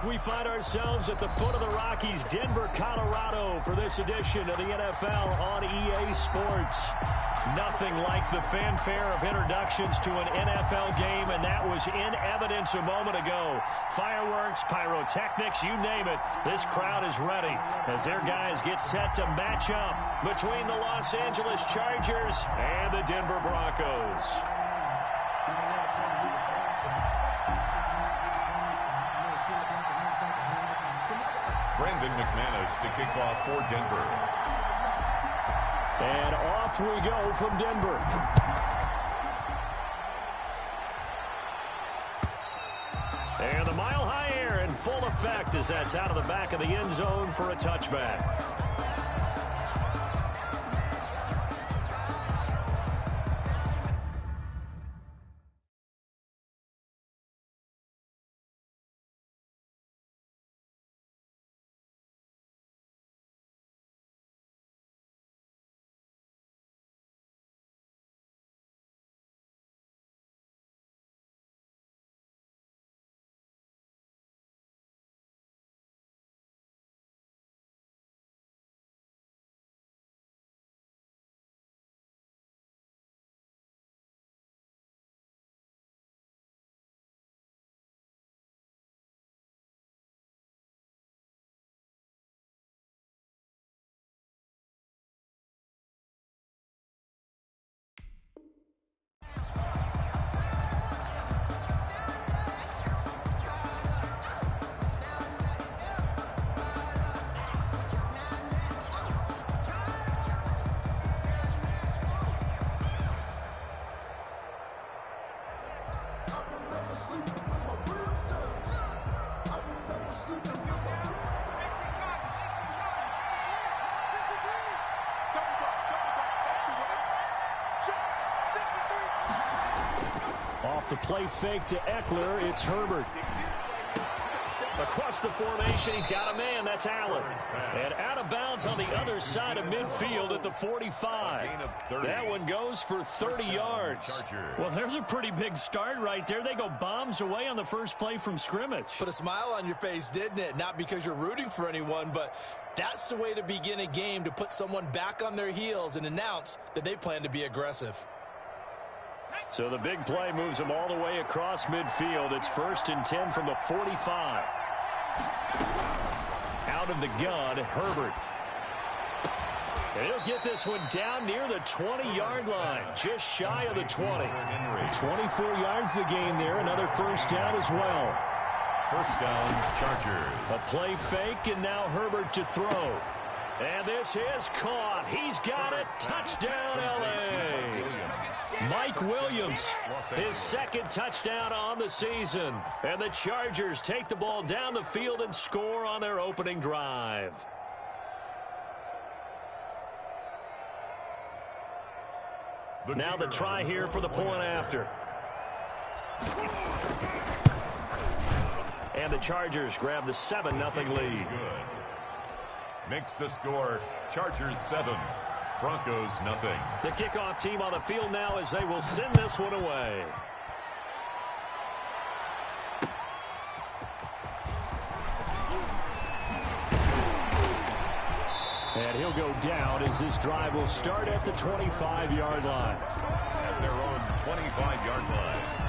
We find ourselves at the foot of the Rockies, Denver, Colorado, for this edition of the NFL on EA Sports. Nothing like the fanfare of introductions to an NFL game, and that was in evidence a moment ago. Fireworks, pyrotechnics, you name it. This crowd is ready as their guys get set to match up between the Los Angeles Chargers and the Denver Broncos. Brandon McManus to kick off for Denver. And off we go from Denver. And the mile-high air in full effect as that's out of the back of the end zone for a touchback. Off the play fake to Eckler, it's Herbert. Across the formation, he's got a man. That's Allen. And out of bounds on the other side of midfield at the 45. That one goes for 30 yards. Well, there's a pretty big start right there. They go bombs away on the first play from scrimmage. Put a smile on your face, didn't it? Not because you're rooting for anyone, but that's the way to begin a game, to put someone back on their heels and announce that they plan to be aggressive. So the big play moves them all the way across midfield. It's 1st and 10 from the 45. Out of the gun, Herbert. And he'll get this one down near the 20-yard line, just shy of the 20. 24 yards the gain there, another first down as well. First down, Chargers. A play fake, and now Herbert to throw. And this is caught. He's got it. Touchdown, L.A. Mike Williams, his second touchdown on the season. And the Chargers take the ball down the field and score on their opening drive. Now the try here for the point after. And the Chargers grab the 7-0 lead. Makes the score Chargers 7, Broncos 0. The kickoff team on the field now as they will send this one away. And he'll go down as this drive will start at the 25-yard line. At their own 25-yard line.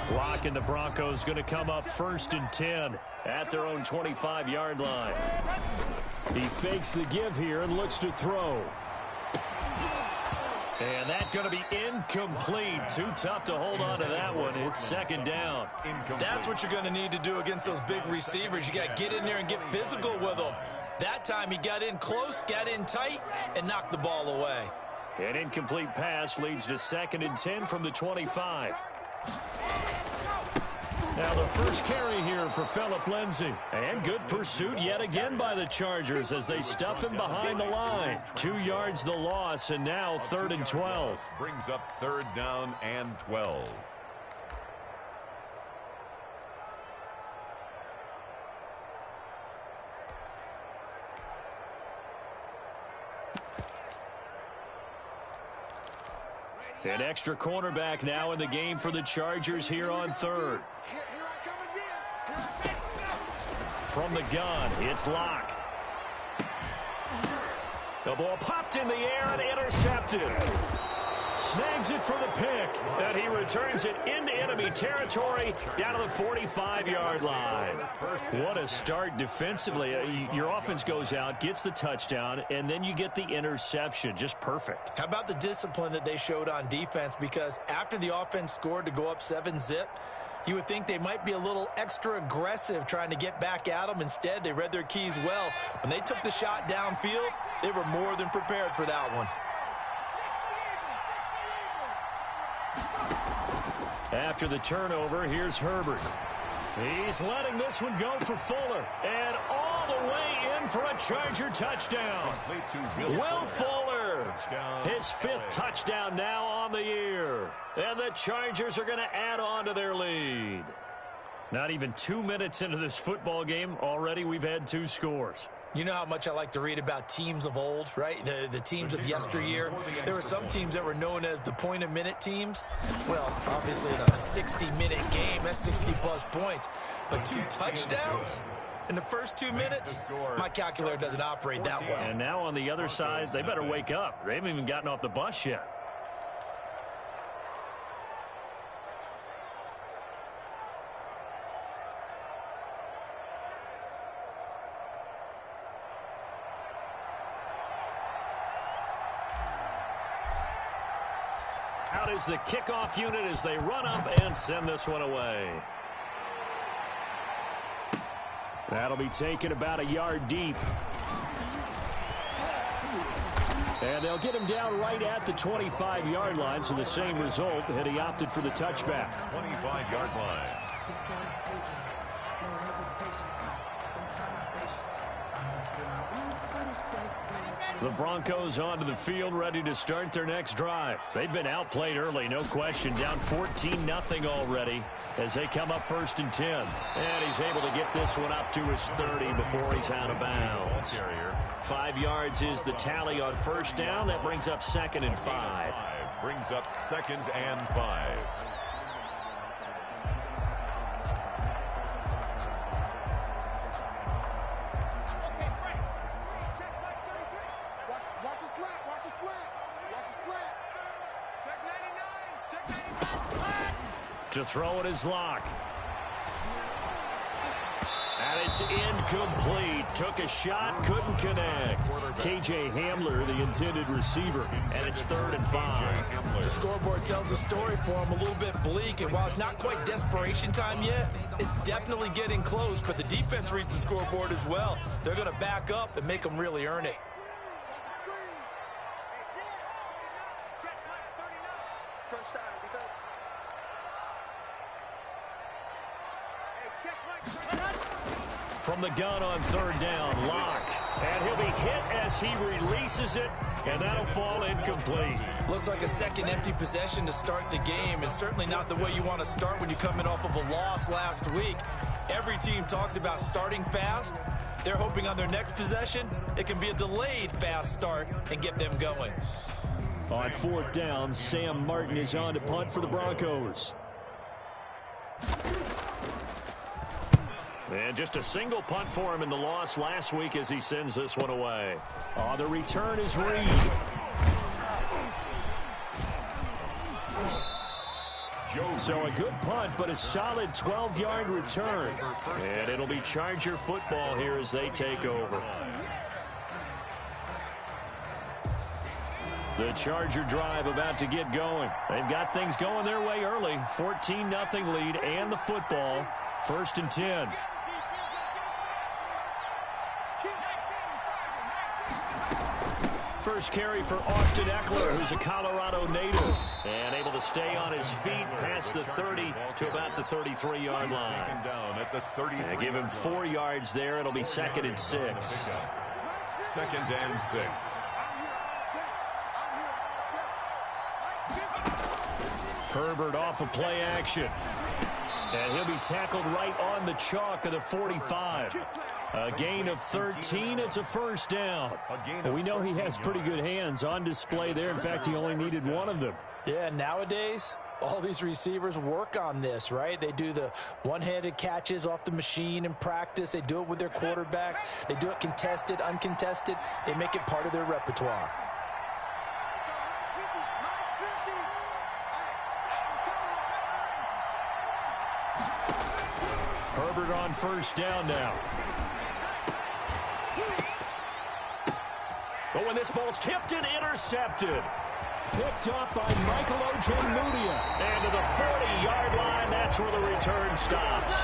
Block, and the Broncos going to come up 1st and 10 at their own 25-yard line. He fakes the give here and looks to throw. And that's going to be incomplete. Too tough to hold on to that one. It's 2nd down. That's what you're going to need to do against those big receivers. You got to get in there and get physical with them. That time he got in close, got in tight, and knocked the ball away. An incomplete pass leads to 2nd and 10 from the 25. Now the first carry here for Phillip Lindsay. And good pursuit yet again by the Chargers as they stuff him behind the line. 2 yards the loss, and now 3rd and 12. Brings up 3rd down and 12. An extra cornerback now in the game for the Chargers here on third. From the gun, it's Locke. The ball popped in the air and intercepted. Snags it for the pick, and he returns it into enemy territory down to the 45-yard line. What a start defensively. Your offense goes out, gets the touchdown, and then you get the interception. Just perfect. How about the discipline that they showed on defense? Because after the offense scored to go up 7-zip, you would think they might be a little extra aggressive trying to get back at them. Instead, they read their keys well. When they took the shot downfield, they were more than prepared for that one. After the turnover, here's Herbert. He's letting this one go for Fuller. And all the way in for a Charger touchdown. Will Fuller, his fifth touchdown now on the year. And the Chargers are going to add on to their lead. Not even 2 minutes into this football game, already we've had 2 scores. You know how much I like to read about teams of old, right? The teams of yesteryear. There were some teams that were known as the point-a-minute teams. Well, obviously in a 60-minute game, that's 60-plus points. But 2 touchdowns in the first 2 minutes? My calculator doesn't operate that well. And now on the other side, they better wake up. They haven't even gotten off the bus yet. Out is the kickoff unit as they run up and send this one away. That'll be taken about a yard deep. And they'll get him down right at the 25-yard line, so the same result, and he opted for the touchback. 25-yard line. The Broncos onto the field, ready to start their next drive. They've been outplayed early, no question. Down 14-0 already as they come up 1st and 10. And he's able to get this one up to his 30 before he's out of bounds. 5 yards is the tally on first down. That brings up 2nd and 5. Brings up 2nd and 5. To throw it is Locke. And it's incomplete. Took a shot, couldn't connect. KJ Hamler, the intended receiver. And it's 3rd and 5. The scoreboard tells the story for him a little bit bleak. And while it's not quite desperation time yet, it's definitely getting close. But the defense reads the scoreboard as well. They're going to back up and make them really earn it. From the gun on 3rd down, Locke. And he'll be hit as he releases it, and that'll fall incomplete. Looks like a second empty possession to start the game, and certainly not the way you want to start when you come in off of a loss last week. Every team talks about starting fast. They're hoping on their next possession, it can be a delayed fast start and get them going. On 4th down, Sam Martin is on to punt for the Broncos. And just a single punt for him in the loss last week as he sends this one away. On the return is Reed. So a good punt, but a solid 12-yard return. And it'll be Charger football here as they take over. The Charger drive about to get going. They've got things going their way early. 14-0 lead and the football. 1st and 10. First carry for Austin Eckler, who's a Colorado native, and able to stay on his feet past the 30 to about the 33-yard line. And give him 4 yards there. It'll be 2nd and 6. 2nd and 6. Herbert off of play action. And he'll be tackled right on the chalk of the 45. A gain of 13. It's a 1st down. We know he has pretty good hands on display there. In fact, he only needed one of them. Yeah, nowadays, all these receivers work on this, right? They do the one-handed catches off the machine in practice. They do it with their quarterbacks. They do it contested, uncontested. They make it part of their repertoire. Herbert on first down now. But when this ball's tipped and intercepted. Picked up by Michael Ojemudia. And to the 40-yard line, that's where the return stops.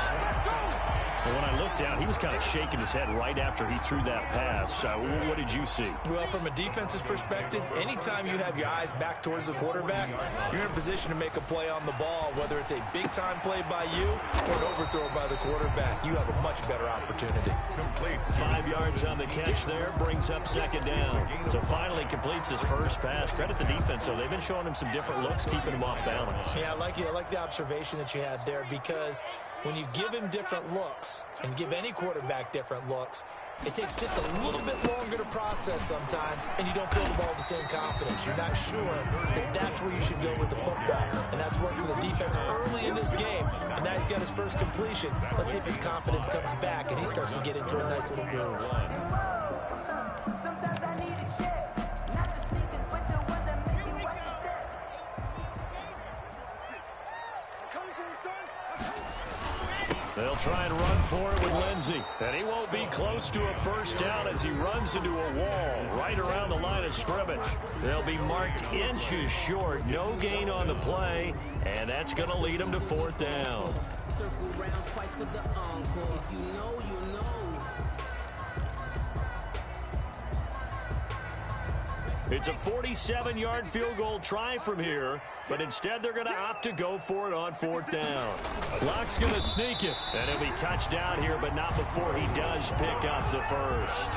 And when I looked down, he was kind of shaking his head right after he threw that pass. What did you see? Well, from a defense's perspective, anytime you have your eyes back towards the quarterback, you're in a position to make a play on the ball, whether it's a big-time play by you or an overthrow by the quarterback. You have a much better opportunity. Complete. 5 yards on the catch there, brings up second down. So finally completes his first pass. Credit the defense, though. They've been showing him some different looks, keeping him off balance. Yeah, I like the observation that you had there, because when you give him different looks and give any quarterback different looks, it takes just a little bit longer to process sometimes, and you don't throw the ball with the same confidence. You're not sure that that's where you should go with the football, and that's worked for the defense early in this game, and now he's got his first completion. Let's see if his confidence comes back and he starts to get into a nice little groove. Sometimes I need a check, not the sneakers, but the ones that make you watch your step. They'll try and run for it with Lindsey. And he won't be close to a first down as he runs into a wall right around the line of scrimmage. They'll be marked inches short. No gain on the play, and that's going to lead them to fourth down. Circle round twice for the encore. If you know, you know. It's a 47-yard field goal try from here, but instead they're going to opt to go for it on fourth down. Locke's going to sneak it, and he'll be touchdown here, but not before he does pick up the first.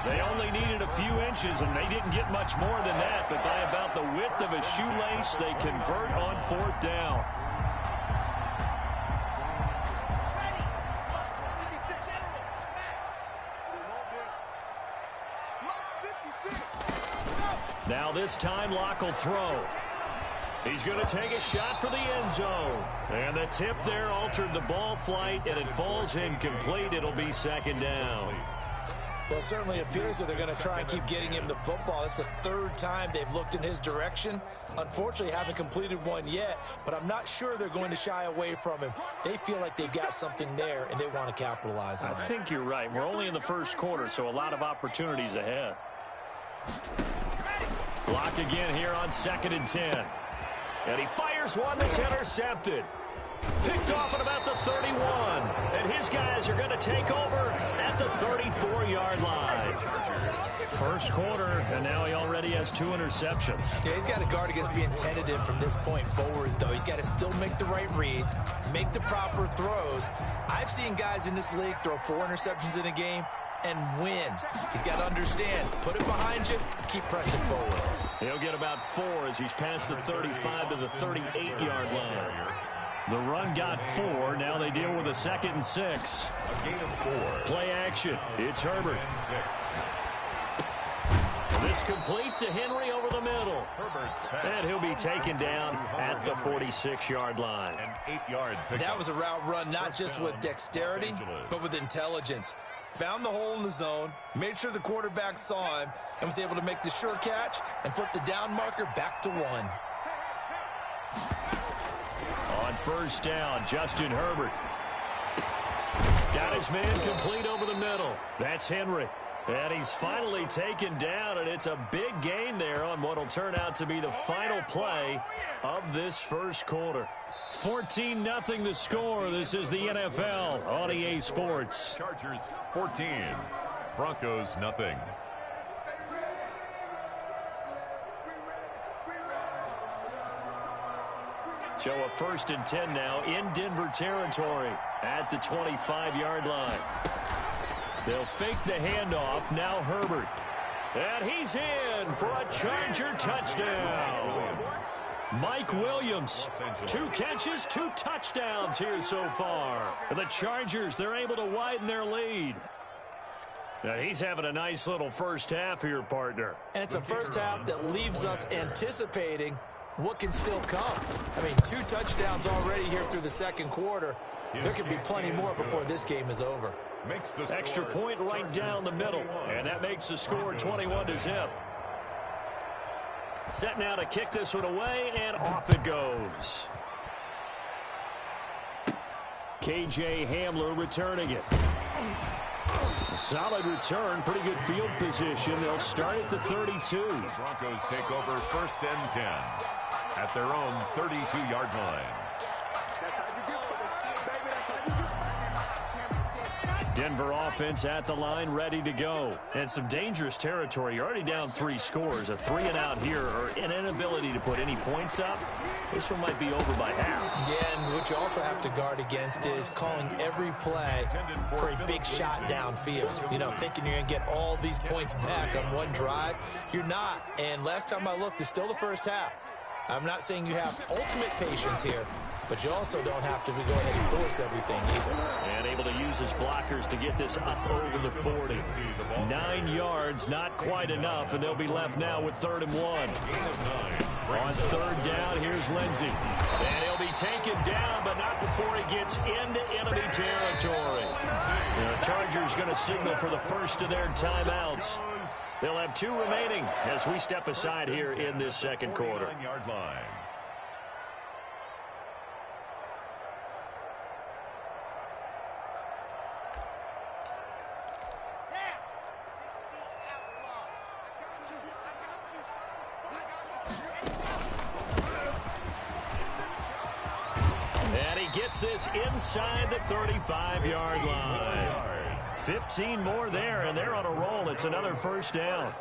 They only needed a few inches, and they didn't get much more than that, but by about the width of a shoelace, they convert on fourth down. Now this time Locke will throw. He's going to take a shot for the end zone. And the tip there altered the ball flight, and it falls incomplete. It'll be second down. Well, it certainly appears that they're going to try and keep getting him the football. It's the third time they've looked in his direction. Unfortunately, haven't completed one yet, but I'm not sure they're going to shy away from him. They feel like they've got something there, and they want to capitalize on it. I think you're right. We're only in the first quarter, so a lot of opportunities ahead. Block again here on 2nd and 10. And he fires one that's intercepted. Picked off at about the 31. And his guys are going to take over at the 34-yard line. First quarter, and now he already has 2 interceptions. Yeah, he's got to guard against being tentative from this point forward, though. He's got to still make the right reads, make the proper throws. I've seen guys in this league throw 4 interceptions in a game and win. He's got to understand, put it behind you, keep pressing forward. He'll get about 4 as he's past the 35 to the 38-yard line. The run got 4. Now they deal with a 2nd and 6. A gain of 4. Play action. It's Herbert. This complete to Henry over the middle. And he'll be taken down at the 46-yard line. An 8-yard pickup. That was a route run not just with dexterity, but with intelligence. Found the hole in the zone, made sure the quarterback saw him, and was able to make the sure catch and flip the down marker back to 1. On first down, Justin Herbert. Got his man complete over the middle. That's Henry. And he's finally taken down, and it's a big gain there on what will turn out to be the final play of this first quarter. 14-0 the score. This is the NFL on EA Sports. Chargers 14. Broncos nothing. So a 1st and 10 now in Denver territory at the 25-yard line. They'll fake the handoff. Now Herbert. And he's in for a Charger touchdown. Mike Williams, 2 catches, 2 touchdowns here so far. And the Chargers, they're able to widen their lead. Now he's having a nice little first half here, partner. And it's a first half that leaves us anticipating what can still come. I mean, 2 touchdowns already here through the second quarter. There could be plenty more before this game is over. Extra point right down the middle, and that makes the score 21-0. Set now to kick this one away, and off it goes. KJ Hamler returning it. A solid return, pretty good field position. They'll start at the 32. The Broncos take over 1st and 10 at their own 32-yard line. Denver offense at the line, ready to go. And some dangerous territory. You're already down 3 scores. A 3-and-out here, or an inability to put any points up. This one might be over by half. Yeah, and what you also have to guard against is calling every play for a big shot downfield. You know, thinking you're going to get all these points back on one drive. You're not. And last time I looked, it's still the first half. I'm not saying you have ultimate patience here, but you also don't have to go ahead and force everything either. And able to use his blockers to get this up over the 40. 9 yards, not quite enough, and they'll be left now with 3rd and 1. On 3rd down, here's Lindsey. And he'll be taken down, but not before he gets into enemy territory. The Chargers going to signal for the first of their timeouts. They'll have 2 remaining as we step aside here in this second quarter. Yard line. And he gets this inside the 35-yard line. 15 more there, and they're on a roll. It's another first down.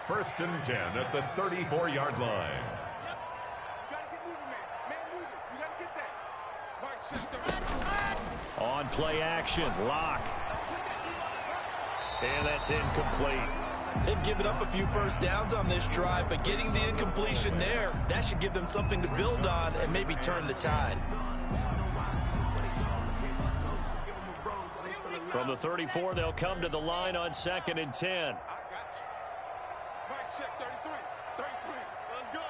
1st and 10 at the 34-yard line. On play action, Locke. And that's incomplete. They've given up a few first downs on this drive, but getting the incompletion there, that should give them something to build on and maybe turn the tide. From the 34, they'll come to the line on 2nd and 10. Check 33. 33. Let's go.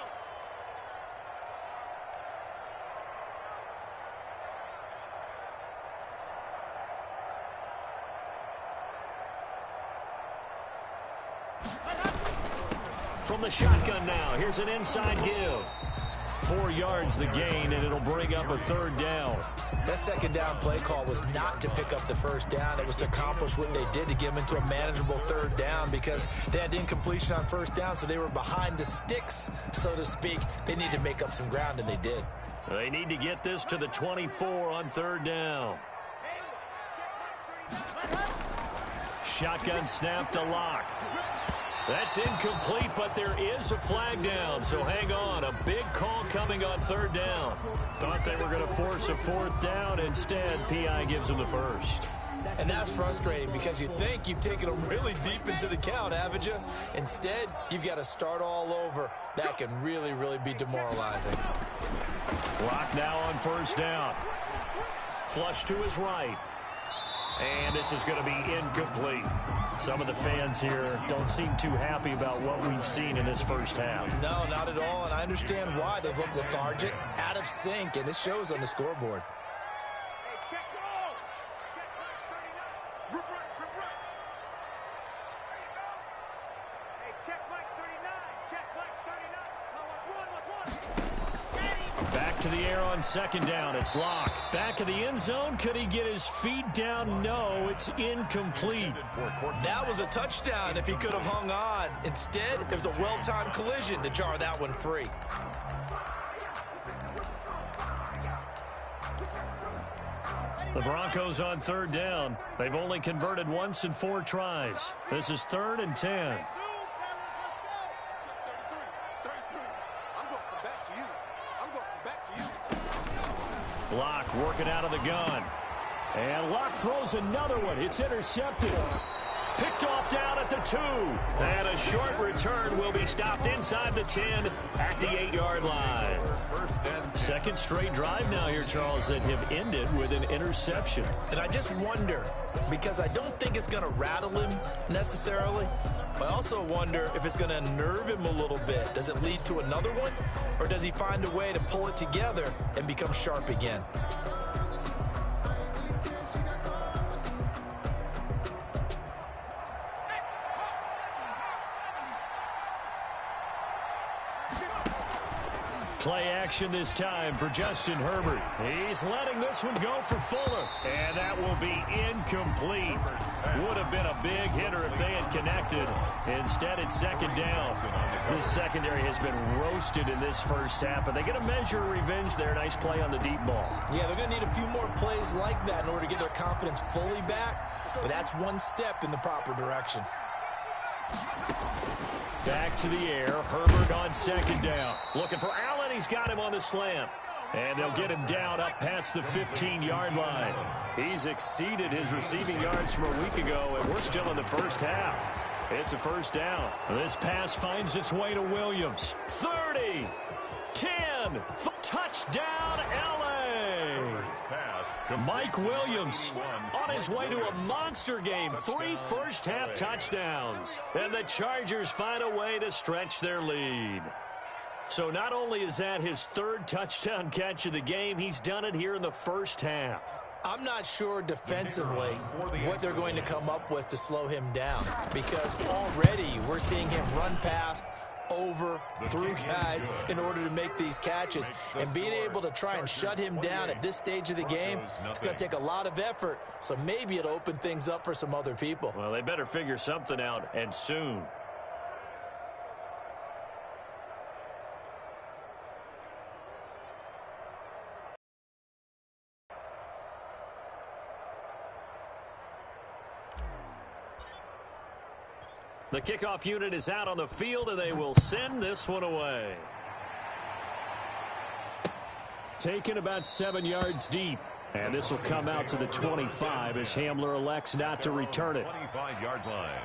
From the shotgun now, here's an inside give. 4 yards the gain, and it'll bring up a 3rd down. That 2nd down play call was not to pick up the 1st down. It was to accomplish what they did to get them into a manageable 3rd down because they had incompletion on 1st down, so they were behind the sticks, so to speak. They needed to make up some ground, and they did. They need to get this to the 24 on 3rd down. Shotgun snap to Locke. That's incomplete, but there is a flag down, so hang on. A big call coming on 3rd down. Thought they were going to force a 4th down. Instead, P.I. gives them the first. And that's frustrating because you think you've taken them really deep into the count, haven't you? Instead, you've got to start all over. That can really, really be demoralizing. Locke now on 1st down. Flush to his right. And this is going to be incomplete. Some of the fans here don't seem too happy about what we've seen in this first half. No, not at all, and I understand why. They've looked lethargic, out of sync, and it shows on the scoreboard. Hey, check goal. Check Mike 39. Rip right. Hey, check Mike 39. Check Mike 39. Now watch one. Back to the air on 2nd down. It's Locke. Back in the end zone. Could he get his feet down? No, it's incomplete. That was a touchdown if he could have hung on. Instead, it was a well-timed collision to jar that one free. The Broncos on 3rd down. They've only converted once in 4 tries. This is 3rd and 10. Locke working out of the gun. And Locke throws another one. It's intercepted. Picked off down at the 2. And a short return will be stopped inside the 10 at the 8-yard line. Second straight drive now here, Charles, that have ended with an interception. And I just wonder, because I don't think it's going to rattle him necessarily, but I also wonder if it's going to unnerve him a little bit. Does it lead to another one? Or does he find a way to pull it together and become sharp again? Play action this time for Justin Herbert. He's letting this one go for Fuller. And that will be incomplete. Would have been a big hitter if they had connected. Instead, it's second down. This secondary has been roasted in this first half, but they get a measure of revenge there. Nice play on the deep ball. Yeah, they're going to need a few more plays like that in order to get their confidence fully back. But that's one step in the proper direction. Back to the air. Herbert on second down. Looking for Allen. He's got him on the slant. And they'll get him down up past the 15-yard line. He's exceeded his receiving yards from a week ago, and we're still in the first half. It's a first down. This pass finds its way to Williams. 30, 10, touchdown, L.A. Mike Williams on his way to a monster game. 3 first-half touchdowns. And the Chargers find a way to stretch their lead. So not only is that his 3rd touchdown catch of the game, he's done it here in the first half. I'm not sure defensively what they're going to come up with to slow him down, because already we're seeing him run past, over, through guys in order to make these catches. And being able to try and shut him down at this stage of the game, it's going to take a lot of effort. So maybe it'll open things up for some other people. Well, they better figure something out, and soon. The kickoff unit is out on the field, and they will send this one away. Taken about 7 yards deep. And this will come out to the 25 as Hamler elects not to return it. 25-yard line.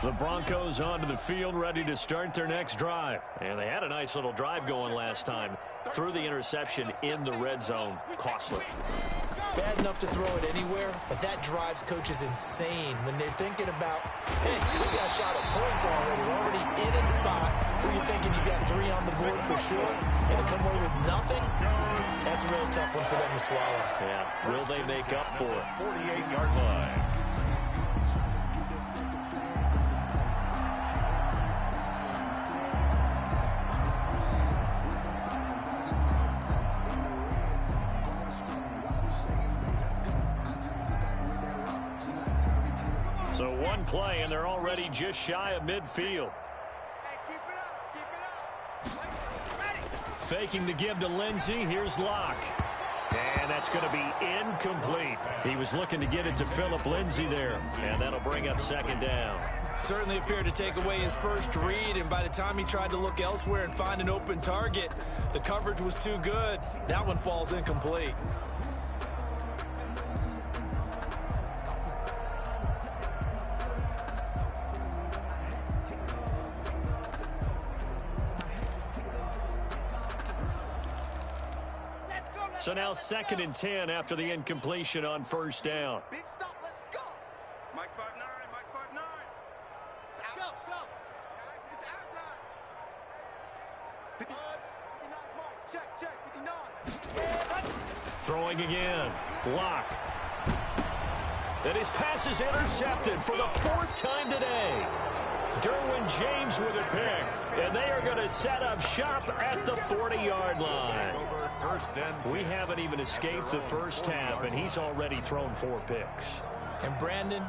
The Broncos onto the field, ready to start their next drive. And they had a nice little drive going last time. Threw the interception in the red zone. Costly. Bad enough to throw it anywhere, but that drives coaches insane when they're thinking about, hey, we got a shot at points already. We're already in a spot where you're thinking you got 3 on the board for sure, and to come away with nothing, that's a really tough one for them to swallow. Yeah, will they make up for it? 48-yard line. So one play, and they're already just shy of midfield. Hey, keep it up. Ready. Faking the give to Lindsey. Here's Locke. And that's going to be incomplete. He was looking to get it to Phillip Lindsay there. And that'll bring up second down. Certainly appeared to take away his first read, and by the time he tried to look elsewhere and find an open target, the coverage was too good. That one falls incomplete. So now 2nd and 10 after the incompletion on first down. Big stop. Let's go. Mike 5'9". Mike 5'9". It's out. Go. Guys, it's our time. 59. Mike. Check. 59. Throwing again. Block. And his pass is intercepted for the 4th time today. Derwin James with a pick. And they are going to set up shop at the 40-yard line. We haven't even escaped the first half, and he's already thrown 4 picks. And Brandon,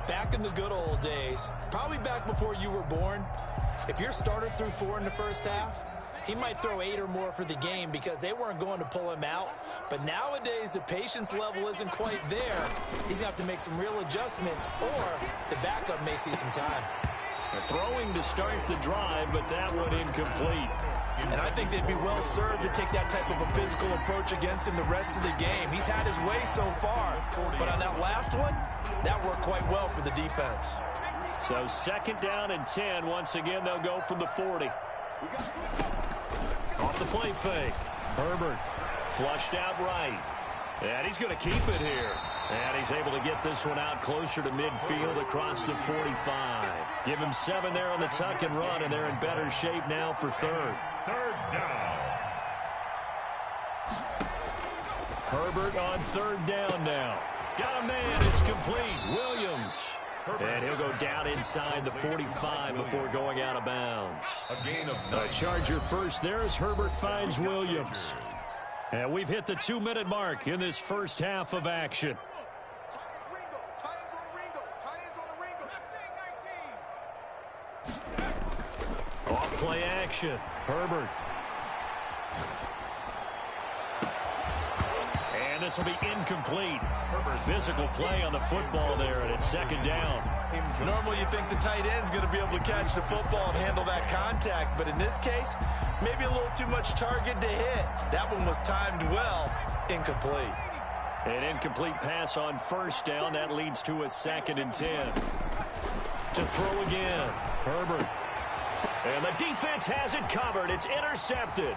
back in the good old days, probably back before you were born, If your starter threw 4 in the first half, he might throw 8 or more for the game because they weren't going to pull him out. But nowadays, the patience level isn't quite there. He's going to have to make some real adjustments, or the backup may see some time. Throwing to start the drive, but that one incomplete. And I think they'd be well served to take that type of a physical approach against him the rest of the game. He's had his way so far, but on that last one, that worked quite well for the defense. So 2nd down and 10. Once again, they'll go from the 40. Off the play fake. Herbert flushed out right. And he's going to keep it here. And he's able to get this one out closer to midfield across the 45. Give him 7 there on the tuck and run, and they're in better shape now for 3rd. 3rd down. Herbert on 3rd down now. Got a man. It's complete. Williams. And he'll go down inside the 45 before going out of bounds. A gain of 9. A Charger first there as Herbert finds Williams. And we've hit the 2-minute mark in this first half of action. Off play action. Herbert. And this will be incomplete. Physical play on the football there, and it's 2nd down. Normally you think the tight end's going to be able to catch the football and handle that contact, but in this case, maybe a little too much target to hit. That one was timed well. Incomplete. An incomplete pass on 1st down. That leads to a 2nd and 10. To throw again. Herbert. And the defense has it covered. It's intercepted.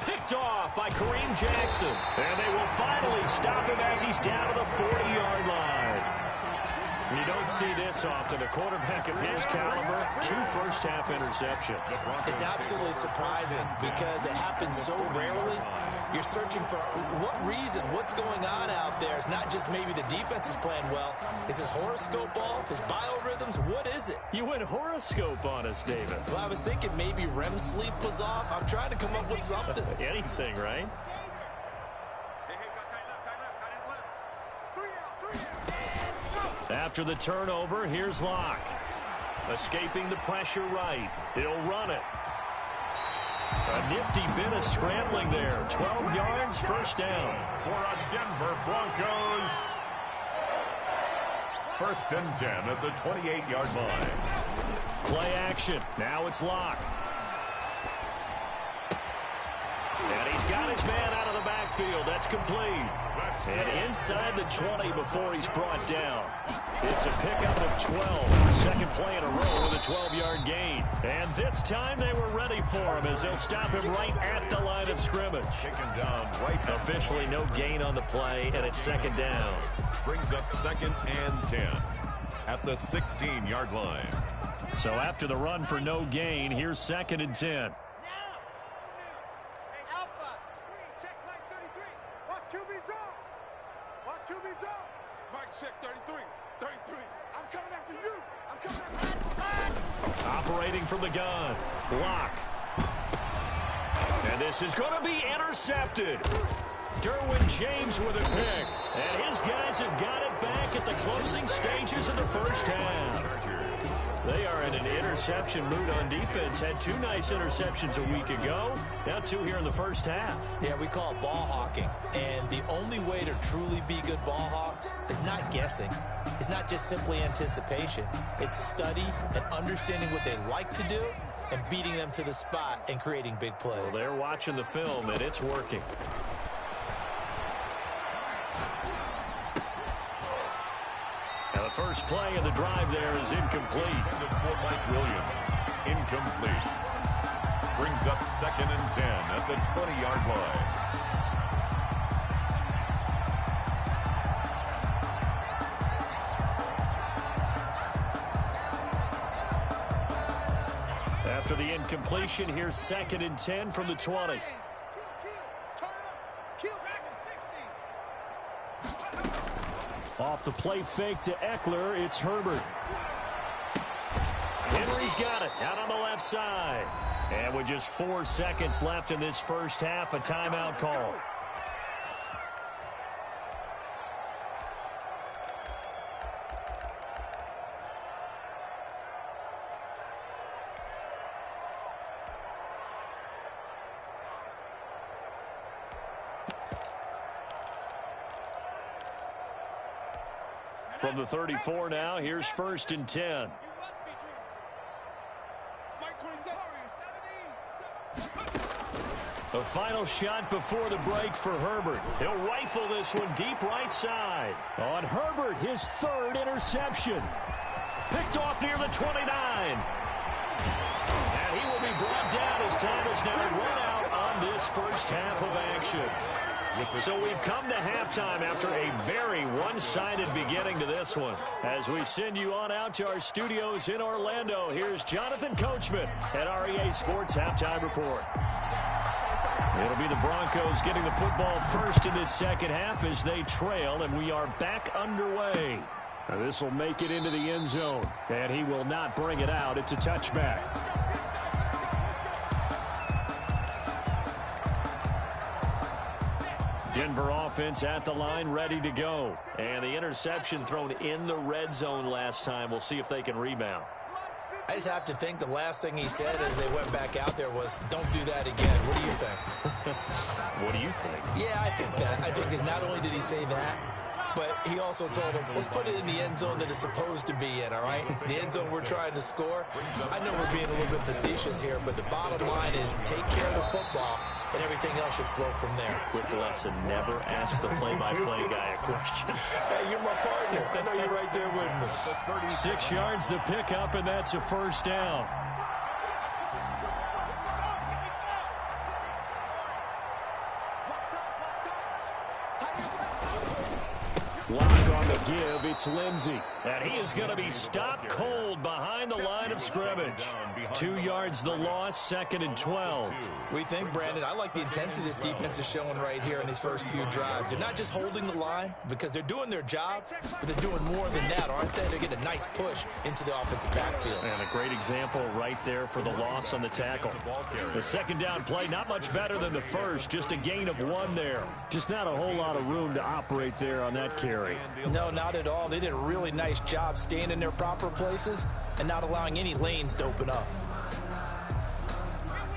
Picked off by Kareem Jackson. And they will finally stop him as he's down to the 40-yard line. You don't see this often. A quarterback of his caliber, 2 first-half interceptions. It's absolutely surprising because it happens so rarely. You're searching for what reason, what's going on out there. It's not just maybe the defense is playing well. Is his horoscope off? His biorhythms? What is it? You went horoscope on us, Davis. Well, I was thinking maybe REM sleep was off. I'm trying to come up with something. Anything, right? After the turnover, here's Locke. Escaping the pressure right. He'll run it. A nifty bit of scrambling there. 12 yards, 1st down. For a Denver Broncos. 1st and 10 at the 28-yard line. Play action. Now it's Locke. And he's got his man out of the backfield. That's complete. And inside the 20 before he's brought down. It's a pickup of 12. Second play in a row with a 12-yard gain. And this time they were ready for him as they'll stop him right at the line of scrimmage. Taken down right. Officially no gain on the play, and it's 2nd down. Brings up 2nd and 10 at the 16-yard line. So after the run for no gain, here's 2nd and 10. Check 33. 33. I'm coming after you. I'm coming after you. Operating from the gun. Block. And this is going to be intercepted. Derwin James with a pick. And his guys have got it back at the closing stages of the first half. They are in an interception mood on defense. Had 2 nice interceptions a week ago. Now 2 here in the first half. Yeah, we call it ball hawking. And the only way to truly be good ball hawks is not guessing. It's not just simply anticipation. It's study and understanding what they like to do and beating them to the spot and creating big plays. Well, they're watching the film, and it's working. Now the first play of the drive there is incomplete. For Mike Williams. Incomplete. Brings up 2nd and 10 at the 20-yard line. After the incompletion, here's 2nd and 10 from the 20. Off the play fake to Eckler, it's Herbert. Henry's got it out on the left side. And with just 4 seconds left in this first half, a timeout call. From the 34 now, here's 1st and 10. The final shot before the break for Herbert. He'll rifle this one deep right side. On Herbert, his 3rd interception. Picked off near the 29. And he will be brought down as time is now run out on this first half of action. So we've come to halftime after a very one-sided beginning to this one. As we send you on out to our studios in Orlando, here's Jonathan Coachman at REA Sports Halftime Report. It'll be the Broncos getting the football first in this second half as they trail, and we are back underway. This will make it into the end zone, and he will not bring it out. It's a touchback. Denver offense at the line, ready to go. And the interception thrown in the red zone last time. We'll see if they can rebound. I just have to think the last thing he said as they went back out there was, don't do that again. What do you think? What do you think? Yeah, I think that. I think that not only did he say that, but he also told him, let's put it in the end zone that it's supposed to be in, all right? The end zone we're trying to score. I know we're being a little bit facetious here, but the bottom line is take care of the football, and everything else should flow from there. Quick lesson, never ask the play-by-play guy a question. Hey, you're my partner. I know you're right there with me. 6 yards the pickup, and that's a first down. Lock on the give, it's Lindsey. And he is going to be stopped cold behind the line of scrimmage. 2 yards the loss, 2nd and 12. We think, Brandon, I like the intensity this defense is showing right here in these first few drives. They're not just holding the line because they're doing their job, but they're doing more than that, aren't they? They're getting a nice push into the offensive backfield. And a great example right there for the loss on the tackle. The second down play, not much better than the first, just a gain of 1 there. Just not a whole lot of room to operate there on that carry. No, not at all. They did a really nice job staying in their proper places and not allowing any lanes to open up.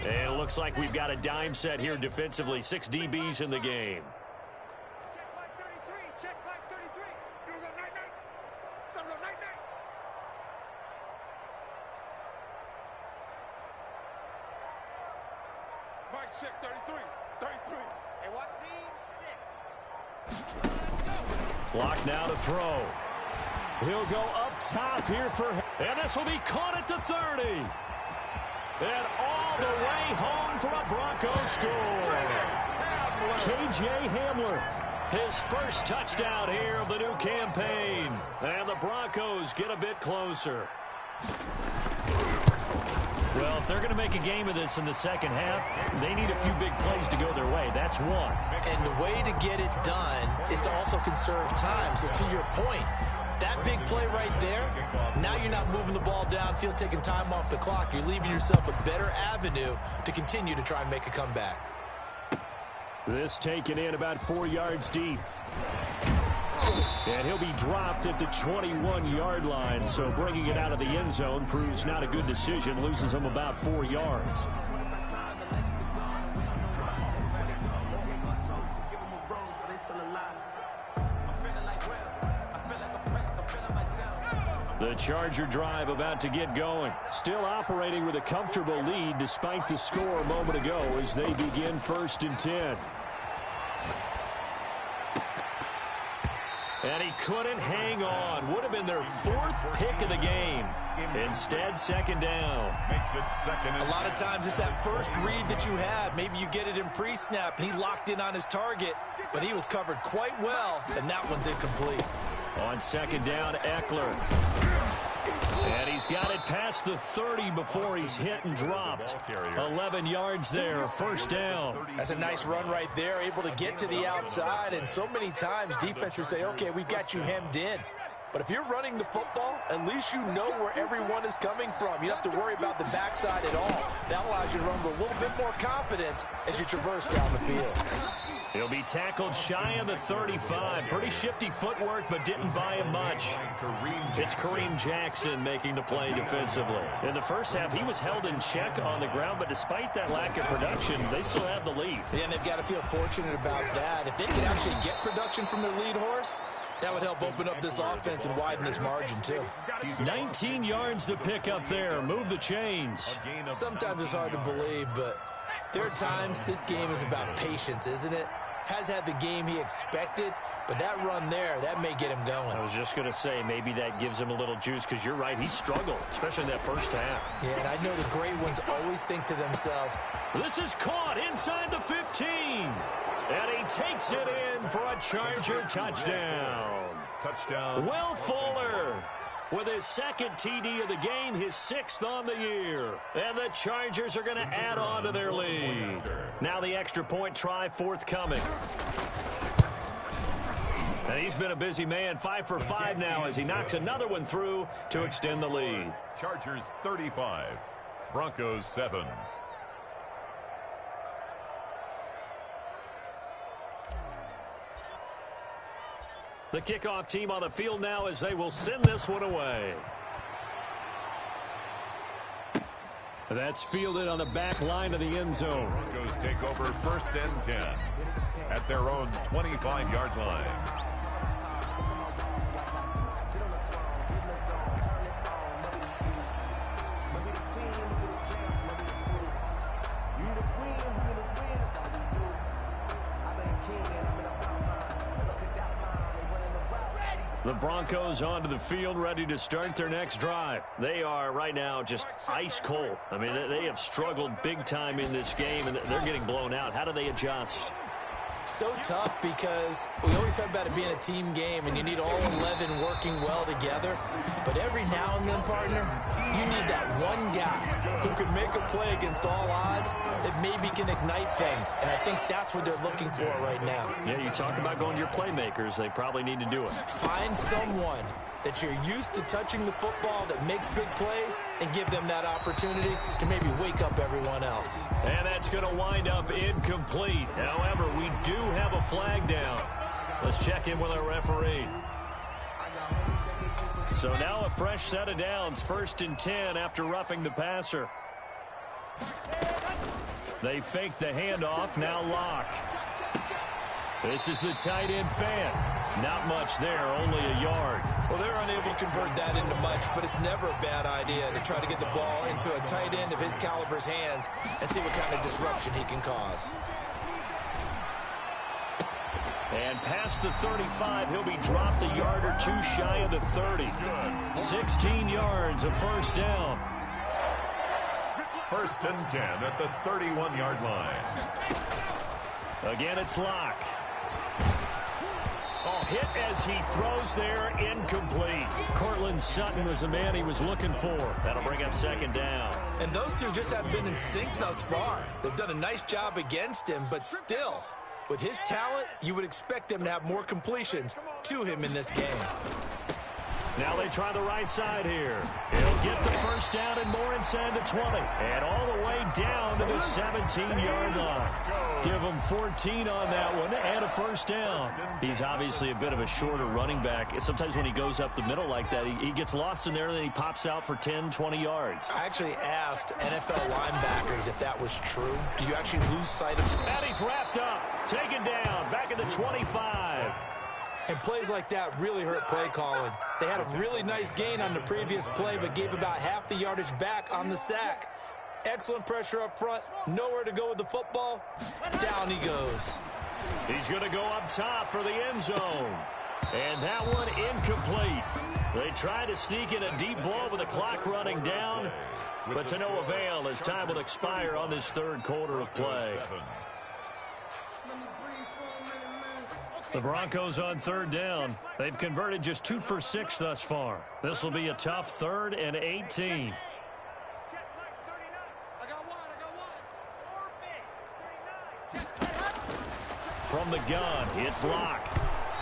And it looks like we've got a dime set here defensively. 6 DBs in the game. Check back 33. Check back 33. You go night-night. Go night-night. Mike, check 33. 33. Hey, what? C6. Block now to throw. He'll go up top here for, and this will be caught at the 30. And all the way home for a Broncos score. KJ Hamler, his first touchdown here of the new campaign. And the Broncos get a bit closer. Well, if they're going to make a game of this in the second half, they need a few big plays to go their way. That's one. And the way to get it done is to also conserve time. So to your point, that big play right there, now you're not moving the ball downfield, taking time off the clock. You're leaving yourself a better avenue to continue to try and make a comeback. This taken in about 4 yards deep. And he'll be dropped at the 21-yard line, so bringing it out of the end zone proves not a good decision, loses him about 4 yards. The Charger drive about to get going. Still operating with a comfortable lead despite the score a moment ago as they begin 1st and 10. And he couldn't hang on. Would have been their 4th pick of the game. Instead, 2nd down. Makes it 2nd and A lot of times it's that first read that you have. Maybe you get it in pre-snap, and he locked in on his target, but he was covered quite well, and that one's incomplete. On 2nd down, Eckler. And he's got it past the 30 before he's hit and dropped. 11 yards there, 1st down. That's a nice run right there, able to get to the outside, and so many times defenses say, okay, we've got you hemmed in. But if you're running the football, at least you know where everyone is coming from. You don't have to worry about the backside at all. That allows you to run with a little bit more confidence as you traverse down the field. He'll be tackled shy of the 35. Pretty shifty footwork, but didn't buy him much. It's Kareem Jackson making the play defensively. In the first half, he was held in check on the ground, but despite that lack of production, they still have the lead. Yeah, and they've got to feel fortunate about that. If they could actually get production from their lead horse, that would help open up this offense and widen this margin, too. 19 yards to pick up there. Move the chains. Sometimes it's hard to believe, but there are times this game is about patience, isn't it? Has had the game he expected, but that run there, that may get him going. I was just going to say, maybe that gives him a little juice, because you're right, he struggled, especially in that first half. Yeah, and I know the great ones always think to themselves, this is caught inside the 15. And he takes it in for a Charger touchdown. Touchdown. Will Fuller with his second TD of the game, his 6th on the year. And the Chargers are going to add on to their lead. Now the extra point try forthcoming. And he's been a busy man, 5 for 5 now as he knocks another one through to extend the lead. Chargers 35, Broncos 7. The kickoff team on the field now as they will send this one away. That's fielded on the back line of the end zone. Broncos take over 1st and 10 at their own 25-yard line. The Broncos onto the field, ready to start their next drive. They are right now just ice cold. I mean, they have struggled big time in this game, and they're getting blown out. How do they adjust? So tough because we always talk about it being a team game, and you need all 11 working well together. But every now and then, partner, you need that one guy who can make a play against all odds that maybe can ignite things. And I think that's what they're looking for right now. Yeah, you talk about going to your playmakers. They probably need to do it. Find someone that you're used to touching the football that makes big plays and give them that opportunity to maybe wake up everyone else. And that's going to wind up incomplete. However, we do have a flag down. Let's check in with our referee. So now a fresh set of downs, 1st and 10 after roughing the passer. They fake the handoff, now Locke. This is the tight end fan. Not much there, only a yard. Well, they're unable to convert that into much, but it's never a bad idea to try to get the ball into a tight end of his caliber's hands and see what kind of disruption he can cause. And past the 35, he'll be dropped a yard or two shy of the 30. 16 yards, a first down. 1st and 10 at the 31-yard line. Again, it's Locke. Oh, hit as he throws there, incomplete. Cortland Sutton was the man he was looking for. That'll bring up 2nd down. And those two just haven't been in sync thus far. They've done a nice job against him, but still, with his talent, you would expect them to have more completions to him in this game. Now they try the right side here. He'll get the first down and more inside the 20. And all the way down to the 17-yard line. Give him 14 on that one and a first down. He's obviously a bit of a shorter running back. Sometimes when he goes up the middle like that, he gets lost in there and then he pops out for 10, 20 yards. I actually asked NFL linebackers if that was true. Do you actually lose sight of... And he's wrapped up, taken down, back at the 25. And plays like that really hurt play calling. They had a really nice gain on the previous play, but gave about half the yardage back on the sack. Excellent pressure up front. Nowhere to go with the football. Down he goes. He's going to go up top for the end zone. And that one incomplete. They try to sneak in a deep ball with the clock running down, but to no avail as time will expire on this 3rd quarter of play. The Broncos on 3rd down. They've converted just 2 for 6 thus far. This will be a tough 3rd and 18. From the gun, it's Locke.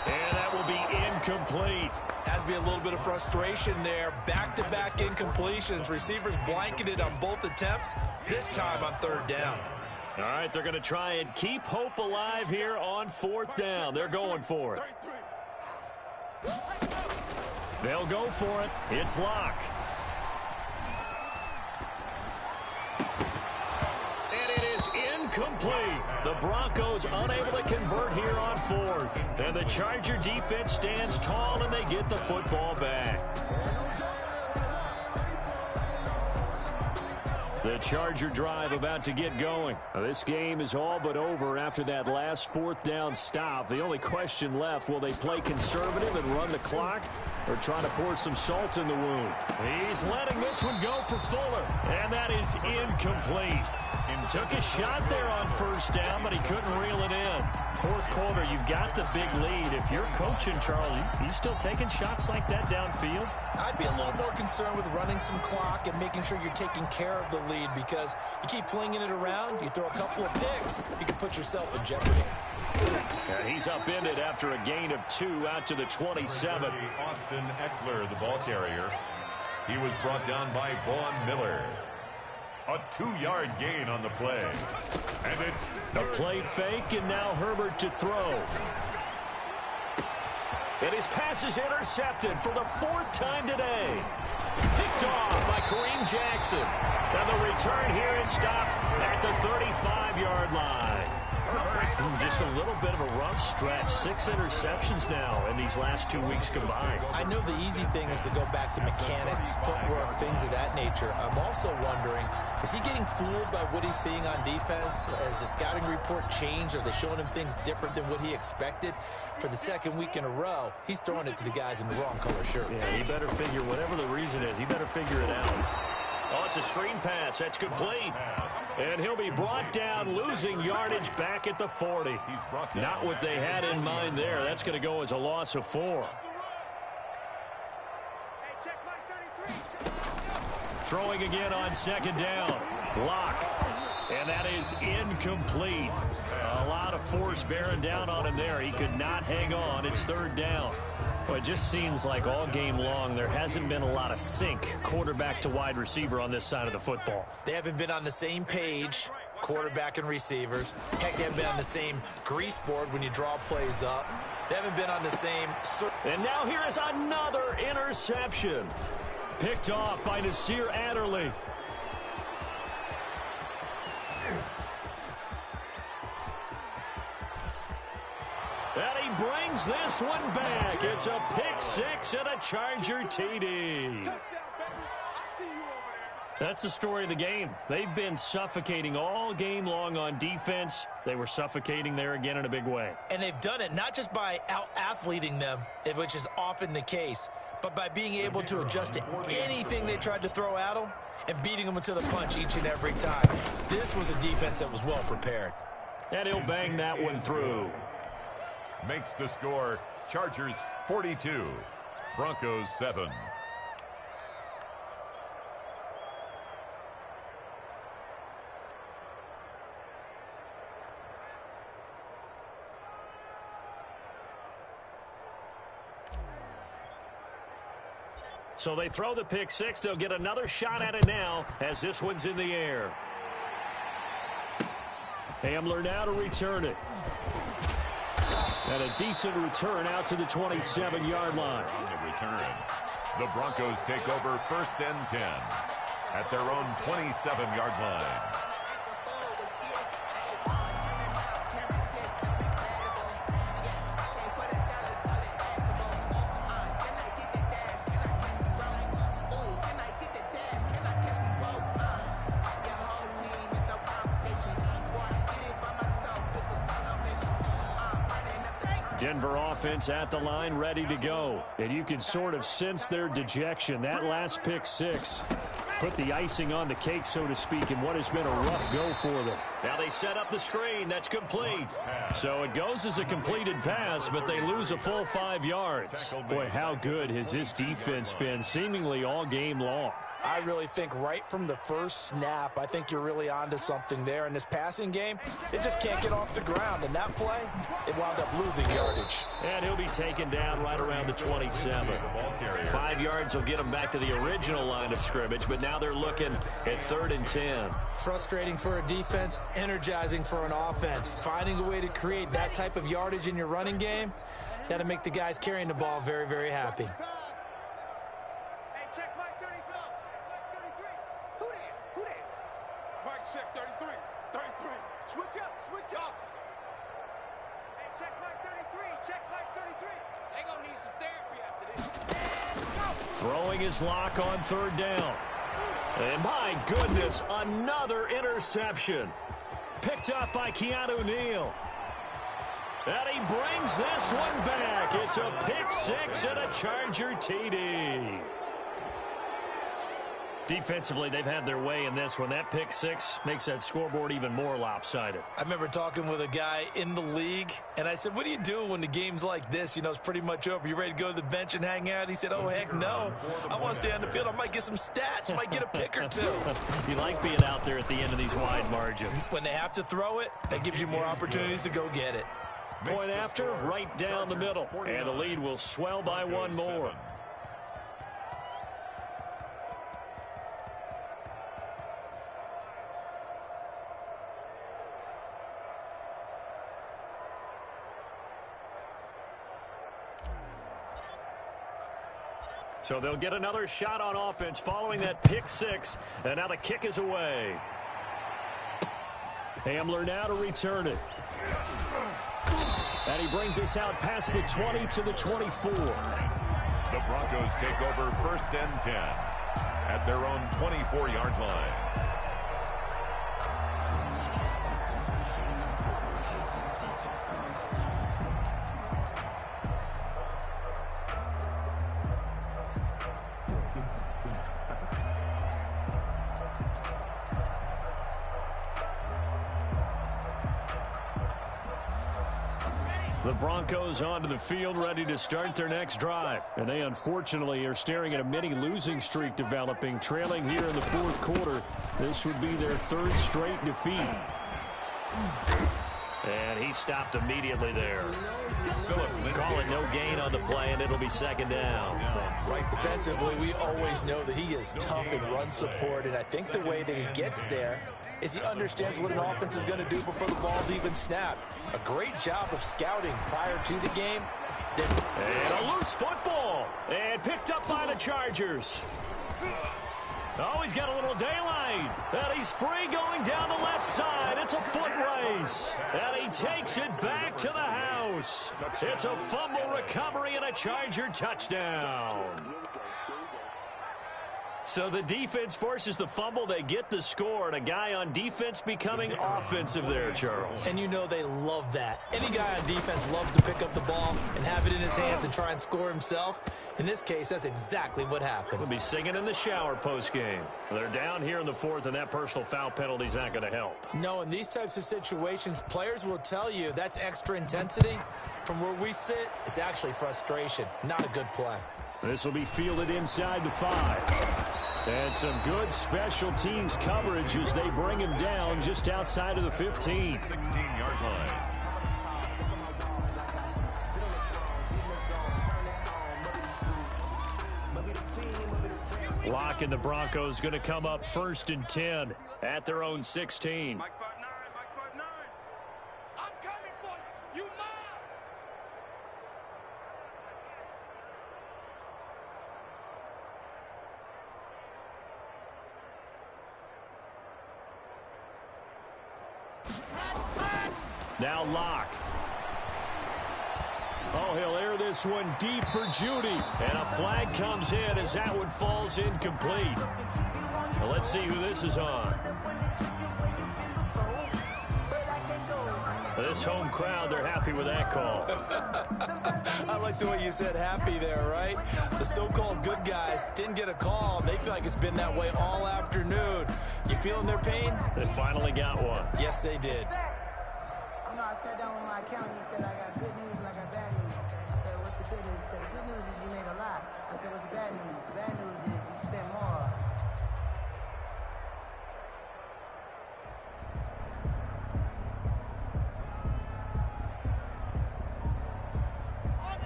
And that will be incomplete. Has to be a little bit of frustration there. Back-to-back incompletions. Receivers blanketed on both attempts, this time on 3rd down. All right, they're going to try and keep hope alive here on 4th down. They're going for it. They'll go for it. It's Locke. And it is incomplete. The Broncos unable to convert here on 4th. And the Charger defense stands tall, and they get the football back. The Charger drive about to get going. Now, this game is all but over after that last 4th down stop. The only question left, will they play conservative and run the clock, or try to pour some salt in the wound? He's letting this one go for Fuller, and that is incomplete. Took a shot there on 1st down, but he couldn't reel it in. 4th quarter, you've got the big lead. If you're coaching, Charles, you still taking shots like that downfield? I'd be a little more concerned with running some clock and making sure you're taking care of the lead, because you keep flinging it around, you throw a couple of picks, you can put yourself in jeopardy. And he's upended after a gain of 2 out to the 27. Austin Eckler, the ball carrier. He was brought down by Vaughn Miller. A 2-yard gain on the play. And it's a play fake, and now Herbert to throw. And his pass is intercepted for the 4th time today. Picked off by Kareem Jackson. And the return here is stopped at the 35-yard line. Just a little bit of a rough stretch. 6 interceptions now in these last 2 weeks combined. I know the easy thing is to go back to mechanics, footwork, things of that nature. I'm also wondering, is he getting fooled by what he's seeing on defense? Has the scouting report changed? Are they showing him things different than what he expected? For the 2nd week in a row, he's throwing it to the guys in the wrong color shirt. Yeah, he better figure, whatever the reason is, he better figure it out. Oh, it's a screen pass. That's complete. And he'll be brought down, losing yardage back at the 40. Not what they had in mind there. That's going to go as a loss of 4. Throwing again on 2nd down. Locke. And that is incomplete. A lot of force bearing down on him there. He could not hang on. It's 3rd down. Well, it just seems like all game long there hasn't been a lot of sync quarterback to wide receiver on this side of the football. They haven't been on the same page, quarterback and receivers. Heck, they haven't been on the same grease board when you draw plays up. They haven't been on the same... And now here is another interception. Picked off by Nasir Adderley. And he brings this one back. It's a pick 6 and a Charger TD. That's the story of the game. They've been suffocating all game long on defense. They were suffocating there again in a big way. And they've done it not just by out-athleting them, which is often the case, but by being able to adjust to anything they tried to throw at them and beating them to the punch each and every time. This was a defense that was well prepared. And he'll bang that one through. Makes the score Chargers 42, Broncos 7. So they throw the pick 6. They'll get another shot at it now as this one's in the air. Hamler now to return it. And a decent return out to the 27-yard line. On the return, the Broncos take over 1st and 10 at their own 27-yard line. Denver offense at the line, ready to go. And you can sort of sense their dejection. That last pick 6 put the icing on the cake, so to speak, in what has been a rough go for them. Now they set up the screen. That's complete. So it goes as a completed pass, but they lose a full 5 yards. Boy, how good has this defense been seemingly all game long? I really think right from the first snap, I think you're really onto something there. In this passing game, it just can't get off the ground. And that play, it wound up losing yardage. And he'll be taken down right around the 27. 5 yards will get him back to the original line of scrimmage, but now they're looking at 3rd and 10. Frustrating for a defense, energizing for an offense. Finding a way to create that type of yardage in your running game, that'll make the guys carrying the ball very, very happy. Check Mike 33. Who that? Mike check 33. 33. Switch up. Hey, check Mike 33. Check Mike 33. They gonna need some therapy after this. Throwing his lock on 3rd down. And my goodness, another interception. Picked up by Keanu Neal. And he brings this one back. It's a pick 6 and a Charger TD. Defensively, they've had their way in this one. That pick 6 makes that scoreboard even more lopsided. I remember talking with a guy in the league, and I said, what do you do when the game's like this? You know, it's pretty much over. You ready to go to the bench and hang out? He said, oh, heck no. I want to stay on the field. I might get some stats. I might get a pick or two. You like being out there at the end of these wide margins. When they have to throw it, that gives you more opportunities to go get it. Point after, right down the middle. And the lead will swell by 1 more. So they'll get another shot on offense following that pick 6. And now the kick is away. Hamler now to return it. And he brings us out past the 20 to the 24. The Broncos take over 1st and 10 at their own 24-yard line. The Broncos onto the field, ready to start their next drive. And they unfortunately are staring at a mini losing streak developing, trailing here in the 4th quarter. This would be their 3rd straight defeat. And he stopped immediately there. Call it no gain on the play, and it'll be 2nd down. Right, defensively, we always know that he is tough in run support, and I think the way that he gets there is he understands what an offense is going to do before the ball's even snapped. A great job of scouting prior to the game. And a loose football. And picked up by the Chargers. Oh, he's got a little daylight. And he's free going down the left side. It's a foot race. And he takes it back to the house. It's a fumble recovery and a Charger touchdown. So the defense forces the fumble. They get the score, and a guy on defense becoming offensive there, Charles. And you know they love that. Any guy on defense loves to pick up the ball and have it in his hands and try and score himself. In this case, that's exactly what happened. We'll be singing in the shower post-game. They're down here in the 4th, and that personal foul penalty's not going to help. No, in these types of situations, players will tell you that's extra intensity. From where we sit, it's actually frustration. Not a good play. This will be fielded inside the 5. And some good special teams coverage as they bring him down just outside of the 15. 16-yard line. Lock and the Broncos going to come up 1st and 10 at their own 16. Mike 5'9", Mike 5'9". I'm coming for you. You mine. Now Lock. Oh, he'll air this one deep for Judy. And a flag comes in as that one falls incomplete. Well, let's see who this is on. This home crowd, they're happy with that call. I like the way you said happy there, right? The so-called good guys didn't get a call. They feel like it's been that way all afternoon. You feeling their pain? They finally got one. Yes, they did. You know, I sat down with my accountant. He said, I got good news and I got bad news. I said, what's the good news? He said, the good news is you made a lot. I said, what's the bad news? The bad news is you spent more.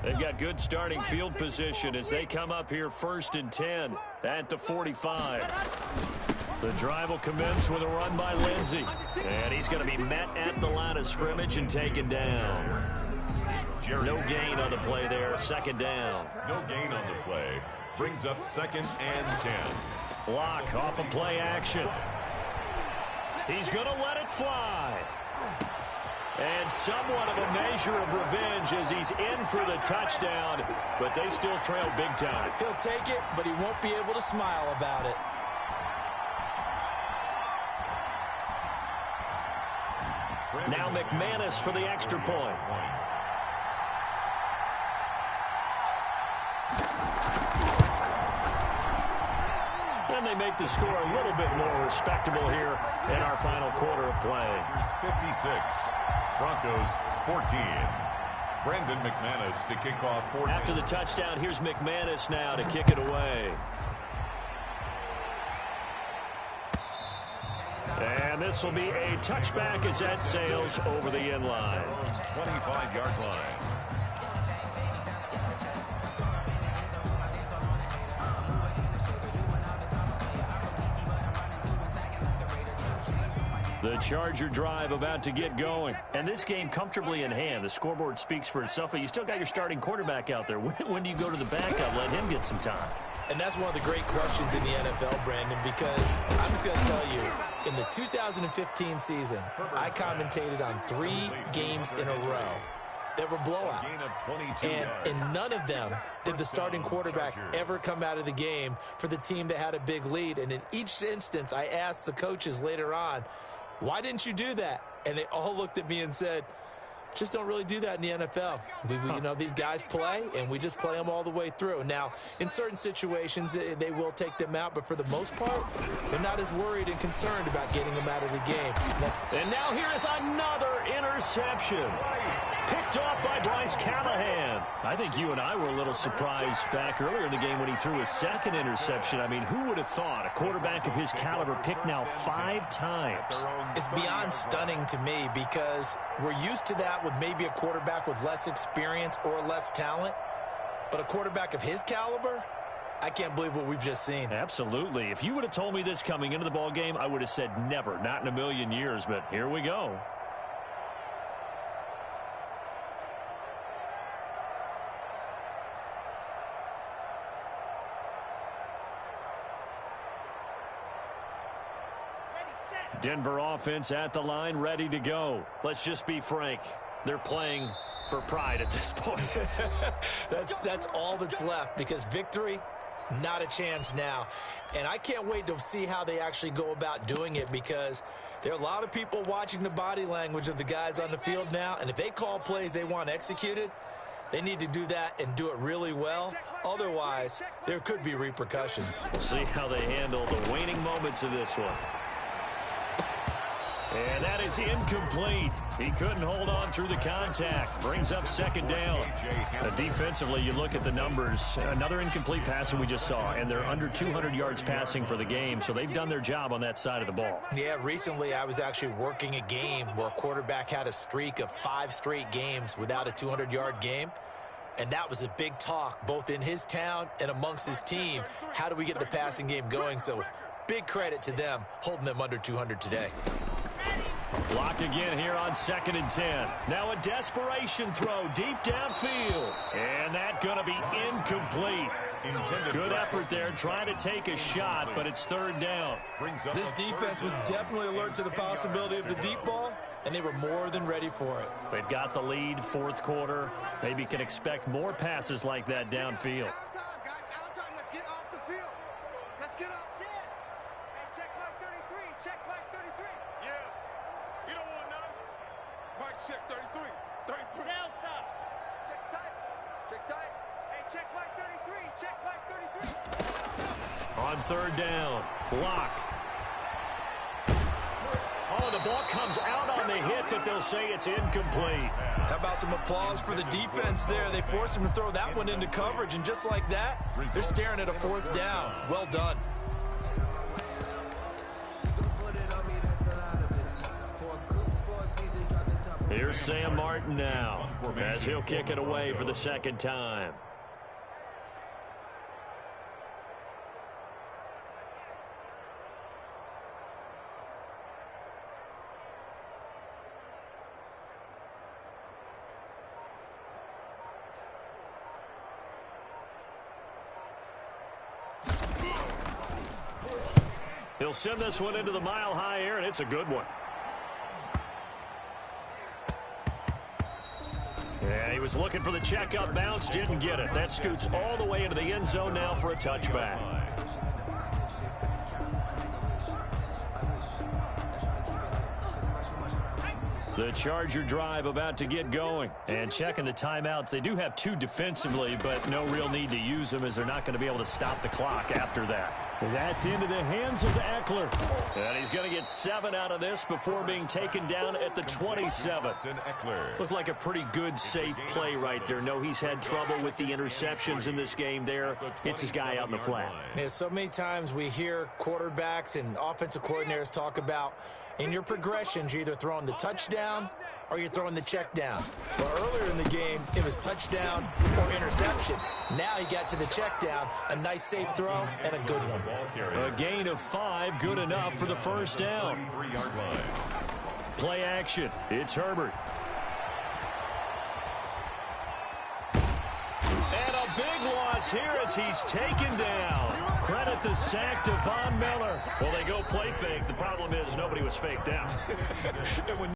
They've got good starting field position as they come up here 1st and 10 at the 45. The drive will commence with a run by Lindsey. And he's going to be met at the line of scrimmage and taken down. No gain on the play there, 2nd down. No gain on the play. Brings up 2nd and 10. Block off of play action. He's going to let it fly. And somewhat of a measure of revenge as he's in for the touchdown, but they still trail big time. He'll take it, but he won't be able to smile about it. Now McManus for the extra point. And they make the score a little bit more respectable here in our final quarter of play. 56. Broncos 14. Brandon McManus to kick off 14. After the touchdown, here's McManus now to kick it away. And this will be a touchback as that sails over the end line. 25-yard line. The Charger drive about to get going. And this game comfortably in hand. The scoreboard speaks for itself, but you still got your starting quarterback out there. When do you go to the backup? Let him get some time. And that's one of the great questions in the NFL, Brandon, because I'm just going to tell you, in the 2015 season, I commentated on 3 games in a row that were blowouts. And in none of them did the starting quarterback ever come out of the game for the team that had a big lead. And in each instance, I asked the coaches later on, why didn't you do that? And they all looked at me and said, just don't really do that in the NFL. You know, these guys play, and we just play them all the way through. Now, in certain situations, they will take them out, but for the most part, they're not as worried and concerned about getting them out of the game. And now here is another interception. Picked off by Bryce Callahan. I think you and I were a little surprised back earlier in the game when he threw his 2nd interception. I mean, who would have thought a quarterback of his caliber picked now 5 times? It's beyond stunning to me because we're used to that with maybe a quarterback with less experience or less talent. But a quarterback of his caliber, I can't believe what we've just seen. Absolutely. If you would have told me this coming into the ball game, I would have said never, not in a million years. But here we go. Denver offense at the line, ready to go. Let's just be frank. They're playing for pride at this point. That's all that's left because victory, not a chance now. And I can't wait to see how they actually go about doing it because there are a lot of people watching the body language of the guys on the field now. And if they call plays they want executed, they need to do that and do it really well. Otherwise, there could be repercussions. We'll see how they handle the waning moments of this one. And that is incomplete. He couldn't hold on through the contact. Brings up 2nd down. Defensively, you look at the numbers. Another incomplete pass that we just saw, and they're under 200 yards passing for the game, so they've done their job on that side of the ball. Yeah, recently I was actually working a game where a quarterback had a streak of 5 straight games without a 200-yard game. And that was a big talk, both in his town and amongst his team. How do we get the passing game going? So big credit to them holding them under 200 today. Block again here on 2nd and 10. Now a desperation throw deep downfield. And that's going to be incomplete. Good effort there trying to take a shot, but it's 3rd down. This defense was definitely alert to the possibility of the deep ball, and they were more than ready for it. They've got the lead, 4th quarter. Maybe can expect more passes like that downfield. Let's get off the field. Let's get up. Hey, check Mike 33. Check Mike 33. Yeah. You don't want none. Mike, check 33. 33. Delta. Check tight. Check tight. Hey, check Mike 33. Check Mike 33. On 3rd down. Block. Oh, the ball comes out on the hit, but they'll say it's incomplete. How about some applause for the defense there? They forced him to throw that one into coverage, and just like that, they're staring at a 4th down. Well done. Here's Sam Martin now as he'll kick it away for the second time. He'll send this one into the mile-high air, and it's a good one. Yeah, he was looking for the check-up bounce, didn't get it. That scoots all the way into the end zone now for a touchback. The Charger drive about to get going. And checking the timeouts, they do have 2 defensively, but no real need to use them as they're not going to be able to stop the clock after that. That's into the hands of Eckler. And he's going to get 7 out of this before being taken down at the 27. Looked like a pretty good, safe play right there. No, he's had trouble with the interceptions in this game there. Hits his guy out in the flat. Yeah, so many times we hear quarterbacks and offensive coordinators talk about in your progressions, you're either throwing the touchdown or you're throwing the check down. Well, earlier in the game, it was touchdown or interception. Now he got to the check down, a nice safe throw, and a good one. A gain of 5, good enough for the first down. Play action. It's Herbert. And a big loss here as he's taken down. Credit the sack to Von Miller. Well, they go play fake. The problem is nobody was faked out.